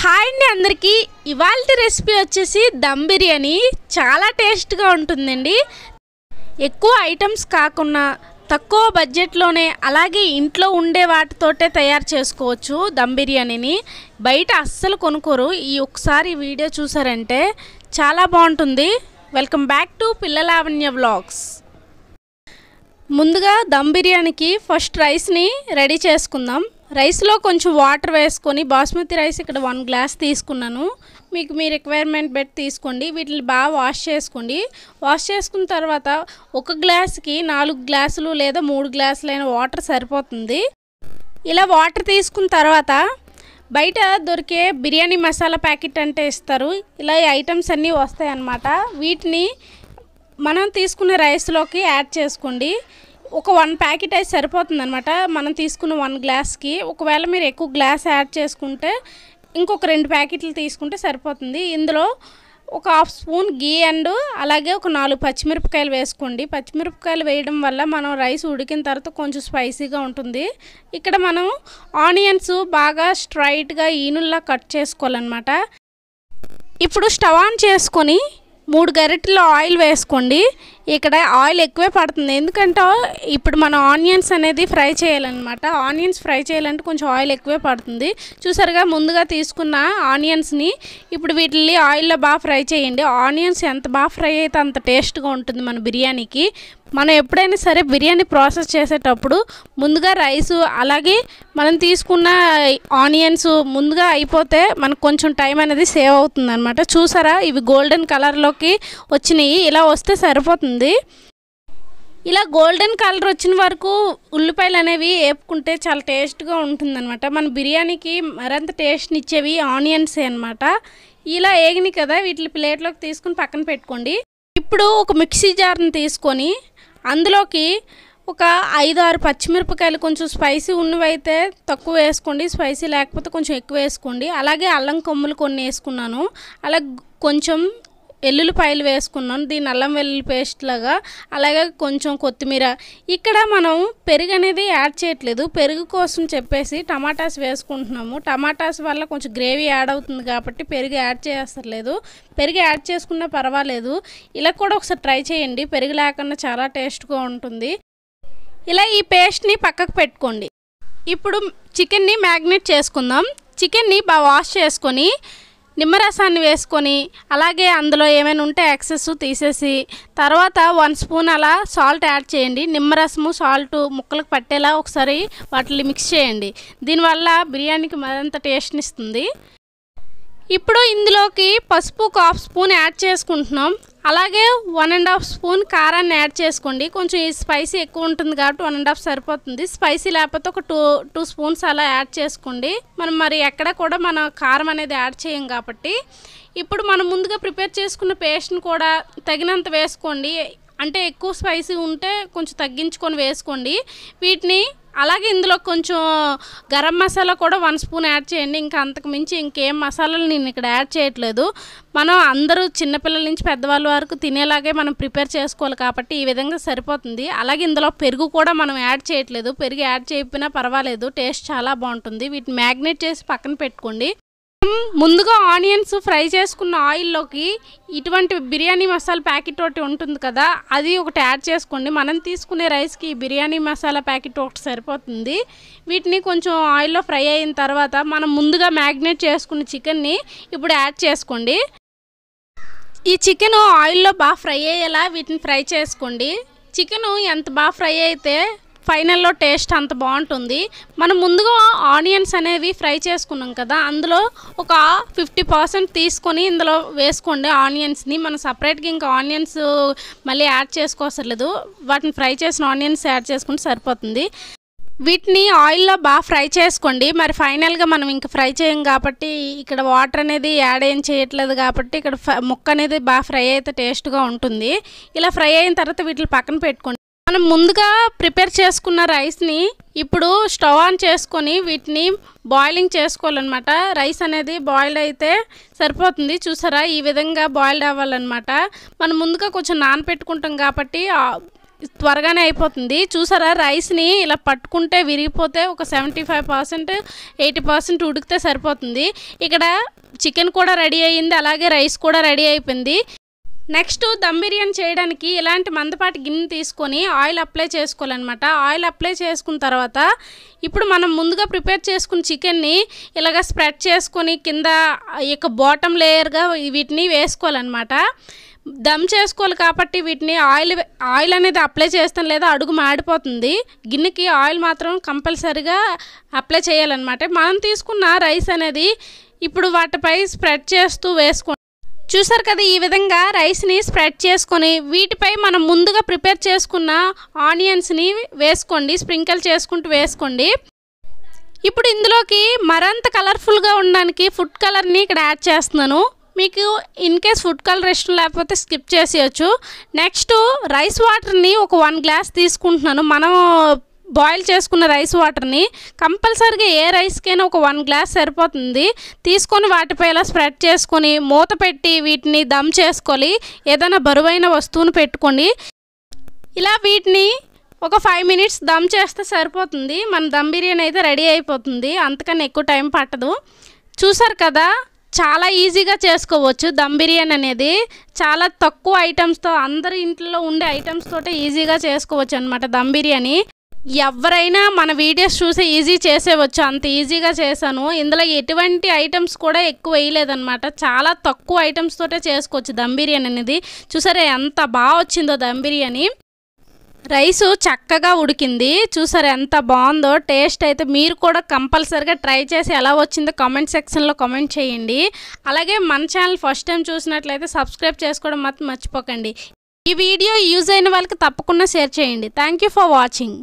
Hi అండి అందరికీ ఇవాల్టి రెసిపీ వచ్చేసి దమ్ బిర్యానీ చాలా టేస్ట్గా ఉంటుందండి. ఎక్కువ ఐటమ్స్ కాకుండా తక్కువ బడ్జెట్లోనే అలాగే ఇంట్లో ఉండే వాటితోటే తయారు చేసుకోవచ్చు దమ్ బిర్యానీని. బయట అస్సలు కొనుక్కోరు. ఈ ఒకసారి వీడియో చూసారంటే చాలా బాగుంటుంది. Welcome back to Pillalavanya vlogs. ముందుగా దమ్ బిర్యానీకి ఫస్ట్ రైస్ని రెడీ చేసుకుందాం. రైస్లో కొంచెం వాటర్ వేసుకొని బాస్మతి రైస్ ఇక్కడ 1 గ్లాస్ తీసుకున్నాను. మీకు మీ రిక్వైర్మెంట్ బట్టి తీసుకోండి. వీటిని బాగా వాష్ చేసుకోండి. వాష్ చేసుకున్న తర్వాత ఒక గ్లాస్కి 4 గ్లాసులు లేదా 3 గ్లాసులైన వాటర్ సరిపోతుంది. ఇలా వాటర్ తీసుకున్న తర్వాత బయట దొరికే బిర్యానీ మసాలా ప్యాకెట్ అంటే ఇస్తారు. ఇలా ఈ ఐటమ్స్ అన్నీ వస్తాయి అన్నమాట. వీటిని మనం తీసుకునే రైస్లోకి యాడ్ చేసుకోండి. ఒక 1 ప్యాకెట్ అయితే సరిపోతుంది అనమాట మనం తీసుకున్న 1 గ్లాస్కి. ఒకవేళ మీరు ఎక్కువ గ్లాస్ యాడ్ చేసుకుంటే ఇంకొక 2 ప్యాకెట్లు తీసుకుంటే సరిపోతుంది. ఇందులో ఒక 1/2 స్పూన్ గీ అండ్ అలాగే ఒక 4 పచ్చిమిరపకాయలు వేసుకోండి. పచ్చిమిరపకాయలు వేయడం వల్ల మనం రైస్ ఉడికిన తర్వాత కొంచెం స్పైసీగా ఉంటుంది. ఇక్కడ మనం ఆనియన్స్ బాగా స్ట్రైట్గా ఈనుల్లా కట్ చేసుకోవాలన్నమాట. ఇప్పుడు స్టవ్ ఆన్ చేసుకొని 3 గరిటెల ఆయిల్ వేసుకోండి. ఇక్కడ ఆయిల్ ఎక్కువే పడుతుంది ఎందుకంటే ఇప్పుడు మనం ఆనియన్స్ అనేది ఫ్రై చేయాలన్నమాట. ఆనియన్స్ ఫ్రై చేయాలంటే కొంచెం ఆయిల్ ఎక్కువే పడుతుంది. చూసారుగా ముందుగా తీసుకున్న ఆనియన్స్ని ఇప్పుడు వీటిని ఆయిల్లో బాగా ఫ్రై చేయండి. ఆనియన్స్ ఎంత బాగా ఫ్రై అయితే అంత టేస్ట్గా ఉంటుంది మన బిర్యానీకి. మనం ఎప్పుడైనా సరే బిర్యానీ ప్రాసెస్ చేసేటప్పుడు ముందుగా రైసు అలాగే మనం తీసుకున్న ఆనియన్స్ ముందుగా అయిపోతే మనకు కొంచెం టైం అనేది సేవ్ అవుతుంది అనమాట. చూసారా ఇవి గోల్డెన్ కలర్లోకి వచ్చినాయి. ఇలా వస్తే సరిపోతుంది. ఇలా గోల్డెన్ కలర్ వచ్చిన వరకు ఉల్లిపాయలు అనేవి వేపుకుంటే చాలా టేస్ట్గా ఉంటుందన్నమాట. మన బిర్యానీకి మరింత టేస్ట్ని ఇచ్చేవి ఆనియన్సే అనమాట. ఇలా వేగినాయి కదా వీటిని ప్లేట్లోకి తీసుకుని పక్కన పెట్టుకోండి. ఇప్పుడు ఒక మిక్సీ జార్ని తీసుకొని అందులోకి ఒక 5-6 పచ్చిమిరపకాయలు కొంచెం స్పైసీ ఉన్నవైతే తక్కువ వేసుకోండి, స్పైసీ లేకపోతే కొంచెం ఎక్కువ వేసుకోండి. అలాగే అల్లం కొమ్ములు కొన్ని వేసుకున్నాను. అలాగే కొంచెం వెల్లుల్లిపాయలు వేసుకున్నాను, దీని అల్లం వెల్లుల్లి పేస్ట్ లాగా. అలాగే కొంచెం కొత్తిమీర. ఇక్కడ మనం పెరుగు అనేది యాడ్ చేయట్లేదు. పెరుగు కోసం చెప్పేసి టమాటాస్ వేసుకుంటున్నాము. టమాటాస్ వల్ల కొంచెం గ్రేవీ యాడ్ అవుతుంది కాబట్టి పెరుగు యాడ్ చేస్తలేదు. పెరుగు యాడ్ చేసుకున్నా పర్వాలేదు. ఇలా కూడా ఒకసారి ట్రై చేయండి. పెరుగు లేకుండా చాలా టేస్ట్గా ఉంటుంది. ఇలా ఈ పేస్ట్ని పక్కకు పెట్టుకోండి. ఇప్పుడు చికెన్ని మ్యాగ్నేట్ చేసుకుందాం. చికెన్ని బాగా వాష్ చేసుకొని నిమ్మరసాన్ని వేసుకొని అలాగే అందులో ఏమైనా ఉంటే ఎక్సెస్ తీసేసి తర్వాత 1 స్పూన్ అలా సాల్ట్ యాడ్ చేయండి. నిమ్మరసము సాల్ట్ ముక్కలకు పట్టేలా ఒకసారి వాటిని మిక్స్ చేయండి. దీనివల్ల బిర్యానీకి మరింత టేస్ట్ని ఇస్తుంది. ఇప్పుడు ఇందులోకి పసుపు 1/2 స్పూన్ యాడ్ చేసుకుంటున్నాం. అలాగే 1.5 స్పూన్ కారాన్ని యాడ్ చేసుకోండి. కొంచెం ఈ స్పైసీ ఎక్కువ ఉంటుంది కాబట్టి 1.5 సరిపోతుంది. స్పైసీ లేకపోతే ఒక 2 స్పూన్స్ అలా యాడ్ చేసుకోండి. మనం మరి ఎక్కడ కూడా మన కారం అనేది యాడ్ చేయం కాబట్టి. ఇప్పుడు మనం ముందుగా ప్రిపేర్ చేసుకున్న పేస్ట్ని కూడా తగినంత వేసుకోండి. అంటే ఎక్కువ స్పైసీ ఉంటే కొంచెం తగ్గించుకొని వేసుకోండి వీటిని. అలాగే ఇందులో కొంచెం గరం మసాలా కూడా 1 స్పూన్ యాడ్ చేయండి. ఇంకా అంతకు మించి ఇంకేం మసాలాలు నేను ఇక్కడ యాడ్ చేయట్లేదు. మనం అందరూ చిన్నపిల్లల నుంచి పెద్దవాళ్ళ వరకు తినేలాగే మనం ప్రిపేర్ చేసుకోవాలి కాబట్టి ఈ విధంగా సరిపోతుంది. అలాగే ఇందులో పెరుగు కూడా మనం యాడ్ చేయట్లేదు. పెరుగు యాడ్ చేయకపోయినా పర్వాలేదు, టేస్ట్ చాలా బాగుంటుంది. వీటిని మ్యాగ్నేట్ చేసి పక్కన పెట్టుకోండి. ముందుగా ఆనియన్స్ ఫ్రై చేసుకున్న ఆయిల్లోకి ఇటువంటి బిర్యానీ మసాలా ప్యాకెట్ ఒకటి ఉంటుంది కదా అది ఒకటి యాడ్ చేసుకోండి. మనం తీసుకునే రైస్కి బిర్యానీ మసాలా ప్యాకెట్ ఒకటి సరిపోతుంది. వీటిని కొంచెం ఆయిల్లో ఫ్రై అయిన తర్వాత మనం ముందుగా మ్యాగ్నేట్ చేసుకున్న చికెన్ని ఇప్పుడు యాడ్ చేసుకోండి. ఈ చికెన్ ఆయిల్లో బాగా ఫ్రై అయ్యేలా వీటిని ఫ్రై చేసుకోండి. చికెన్ ఎంత బాగా ఫ్రై అయితే ఫైనల్లో టేస్ట్ అంత బాగుంటుంది. మనం ముందుగా ఆనియన్స్ అనేవి ఫ్రై చేసుకున్నాం కదా అందులో ఒక 50% తీసుకొని ఇందులో వేసుకోండి ఆనియన్స్ని. మనం సపరేట్గా ఇంకా ఆనియన్స్ మళ్ళీ యాడ్ చేసుకోవసరలేదు. వాటిని ఫ్రై చేసిన ఆనియన్స్ యాడ్ చేసుకుంటే సరిపోతుంది. వీటిని ఆయిల్లో బాగా ఫ్రై చేసుకోండి. మరి ఫైనల్గా మనం ఇంకా ఫ్రై చేయం కాబట్టి ఇక్కడ వాటర్ అనేది యాడ్ ఏం చేయట్లేదు కాబట్టి ఇక్కడ ముక్క అనేది బాగా ఫ్రై అయితే టేస్ట్గా ఉంటుంది. ఇలా ఫ్రై అయిన తర్వాత వీటిని పక్కన పెట్టుకోండి. మనం ముందుగా ప్రిపేర్ చేసుకున్న రైస్ని ఇప్పుడు స్టవ్ ఆన్ చేసుకొని వీటిని బాయిలింగ్ చేసుకోవాలన్నమాట. రైస్ అనేది బాయిల్డ్ అయితే సరిపోతుంది. చూసారా ఈ విధంగా బాయిల్డ్ అవ్వాలన్నమాట. మనం ముందుగా కొంచెం నానపెట్టుకుంటాం కాబట్టి త్వరగానే అయిపోతుంది. చూసారా రైస్ని ఇలా పట్టుకుంటే విరిగిపోతే ఒక 75% 80% ఉడికితే సరిపోతుంది. ఇక్కడ చికెన్ కూడా రెడీ అయ్యింది, అలాగే రైస్ కూడా రెడీ అయిపోయింది. నెక్స్ట్ దమ్ బిర్యానీ చేయడానికి ఇలాంటి మందపాటి గిన్నె తీసుకొని ఆయిల్ అప్లై చేసుకోవాలన్నమాట. ఆయిల్ అప్లై చేసుకున్న తర్వాత ఇప్పుడు మనం ముందుగా ప్రిపేర్ చేసుకున్న చికెన్ని ఇలాగ స్ప్రెడ్ చేసుకొని కింద ఇక బాటమ్ లేయర్గా వీటిని వేసుకోవాలన్నమాట. దమ్ చేసుకోవాలి కాబట్టి వీటిని ఆయిల్ అనేది అప్లై చేస్తాం, లేదా అడుగు మాడిపోతుంది. గిన్నెకి ఆయిల్ మాత్రం కంపల్సరీగా అప్లై చేయాలన్నమాట. మనం తీసుకున్న రైస్ అనేది ఇప్పుడు వాటిపై స్ప్రెడ్ చేస్తూ వేసుకోండి. చూసారు కదా, ఈ విధంగా రైస్ని స్ప్రెడ్ చేసుకొని వీటిపై మనం ముందుగా ప్రిపేర్ చేసుకున్న ఆనియన్స్ని వేసుకోండి, స్ప్రింకిల్ చేసుకుంటూ వేసుకోండి. ఇప్పుడు ఇందులోకి మరింత కలర్ఫుల్గా ఉండడానికి ఫుడ్ కలర్ని ఇక్కడ యాడ్ చేస్తున్నాను. మీకు ఇన్ కేస్ ఫుడ్ కలర్ ఇష్టం లేకపోతే స్కిప్ చేసేయచ్చు. నెక్స్ట్ రైస్ వాటర్ని ఒక 1 గ్లాస్ తీసుకుంటున్నాను. మనం బాయిల్ చేసుకున్న రైస్ వాటర్ని కంపల్సరీగా ఏ రైస్కైనా ఒక 1 గ్లాస్ సరిపోతుంది. తీసుకొని వాటిపై ఇలా స్ప్రెడ్ చేసుకొని మూత పెట్టి వీటిని దమ్ చేసుకోవాలి. ఏదైనా బరువైన వస్తువును పెట్టుకోండి. ఇలా వీటిని ఒక 5 మినిట్స్ దమ్ చేస్తే సరిపోతుంది. మన దమ్ బిర్యానీ అయితే రెడీ అయిపోతుంది, అంతకన్నా ఎక్కువ టైం పట్టదు. చూసారు కదా, చాలా ఈజీగా చేసుకోవచ్చు దమ్ బిర్యానీ అనేది. చాలా తక్కువ ఐటమ్స్తో, అందరి ఇంట్లో ఉండే ఐటమ్స్ తోటే ఈజీగా చేసుకోవచ్చు అనమాట దమ్ బిర్యానీ. ఎవరైనా మన వీడియోస్ చూసి ఈజీ చేసేవచ్చు, అంత ఈజీగా చేశాను. ఇందులో ఎటువంటి ఐటమ్స్ కూడా ఎక్కువ వేయలేదన్నమాట. చాలా తక్కువ ఐటమ్స్ తోటే చేసుకోవచ్చు దమ్ బిర్యానీ అనేది. చూసారా ఎంత బాగా వచ్చిందో దమ్ బిర్యానీ. రైసు చక్కగా ఉడికింది. చూసారా ఎంత బాగుందో. టేస్ట్ అయితే మీరు కూడా కంపల్సరీగా ట్రై చేసి ఎలా వచ్చిందో కామెంట్ సెక్షన్లో కామెంట్ చేయండి. అలాగే మన ఛానల్ ఫస్ట్ టైం చూసినట్లయితే సబ్స్క్రైబ్ చేసుకోవడం మాత్రం మర్చిపోకండి. ఈ వీడియో యూజ్ అయిన వాళ్ళకి తప్పకుండా షేర్ చేయండి. Thank you for watching.